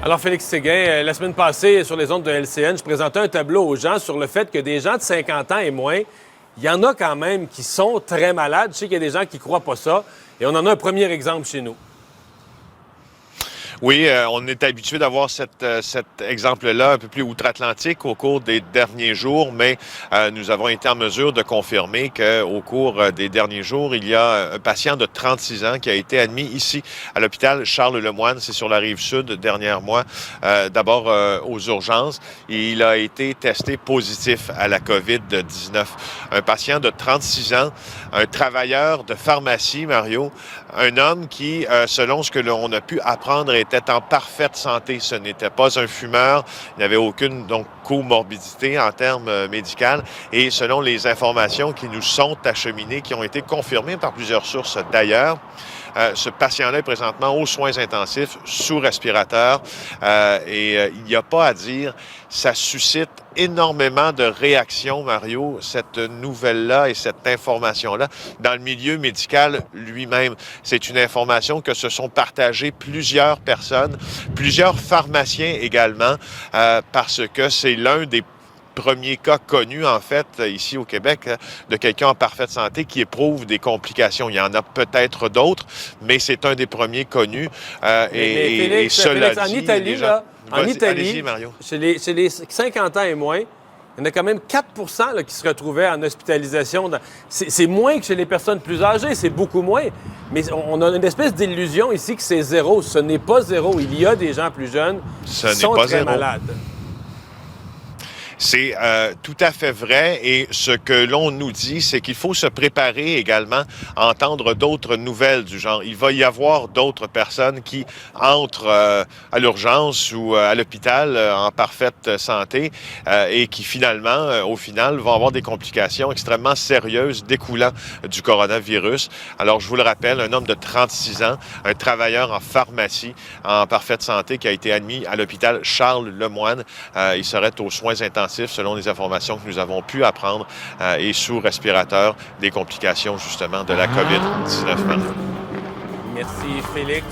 Alors, Félix Séguin, la semaine passée, sur les ondes de LCN, je présentais un tableau aux gens sur le fait que des gens de 50 ans et moins, il y en a quand même qui sont très malades. Je sais qu'il y a des gens qui ne croient pas ça. Et on en a un premier exemple chez nous. Oui, on est habitué d'avoir cet exemple-là un peu plus outre-Atlantique au cours des derniers jours, mais nous avons été en mesure de confirmer qu'au cours des derniers jours, il y a un patient de 36 ans qui a été admis ici à l'hôpital Charles-Lemoine, c'est sur la rive sud, dernièrement, d'abord aux urgences. Il a été testé positif à la COVID-19. Un patient de 36 ans, un travailleur de pharmacie, Mario, un homme qui, selon ce que l'on a pu apprendre, était en parfaite santé. Ce n'était pas un fumeur. Il n'avait aucune comorbidité en termes médicaux. Et selon les informations qui nous sont acheminées, qui ont été confirmées par plusieurs sources d'ailleurs, ce patient-là est présentement aux soins intensifs, sous respirateur. Il n'y a pas à dire, ça suscite énormément de réactions, Mario, cette nouvelle-là et cette information-là, dans le milieu médical lui-même. C'est une information que se sont partagées plusieurs personnes, plusieurs pharmaciens également, parce que c'est l'un des premier cas connu, en fait, ici au Québec, de quelqu'un en parfaite santé qui éprouve des complications. Il y en a peut-être d'autres, mais c'est un des premiers connus. Félix, en Italie, en Italie, chez les 50 ans et moins, il y en a quand même 4 là, qui se retrouvaient en hospitalisation. C'est moins que chez les personnes plus âgées, c'est beaucoup moins. Mais on a une espèce d'illusion ici que c'est zéro. Ce n'est pas zéro. Il y a des gens plus jeunes qui sont très malades. C'est tout à fait vrai et ce que l'on nous dit, c'est qu'il faut se préparer également à entendre d'autres nouvelles du genre. Il va y avoir d'autres personnes qui entrent à l'urgence ou à l'hôpital en parfaite santé et qui finalement, au final, vont avoir des complications extrêmement sérieuses découlant du coronavirus. Alors, je vous le rappelle, un homme de 36 ans, un travailleur en pharmacie en parfaite santé qui a été admis à l'hôpital Charles-Lemoine. Il serait aux soins intensifs selon les informations que nous avons pu apprendre, et sous respirateur, des complications justement de la COVID-19. Merci Félix.